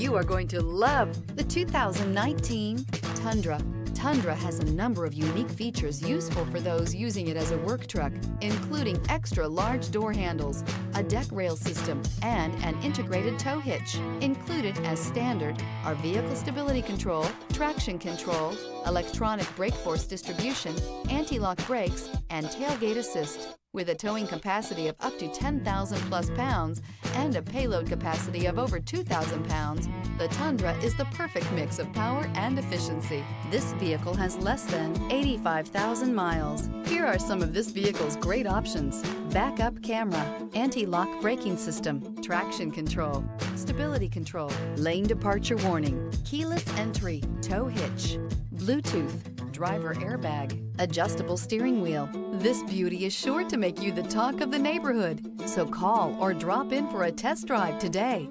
You are going to love the 2019 Tundra. Tundra has a number of unique features useful for those using it as a work truck, including extra large door handles, a deck rail system, and an integrated tow hitch. Included as standard are vehicle stability control, traction control, electronic brake force distribution, anti-lock brakes, and tailgate assist. With a towing capacity of up to 10,000 plus pounds and a payload capacity of over 2,000 pounds, the Tundra is the perfect mix of power and efficiency. This vehicle has less than 85,000 miles. Here are some of this vehicle's great options: backup camera, anti-lock braking system, traction control, stability control, lane departure warning, keyless entry, tow hitch, Bluetooth, driver airbag, adjustable steering wheel. This beauty is sure to make you the talk of the neighborhood. So call or drop in for a test drive today.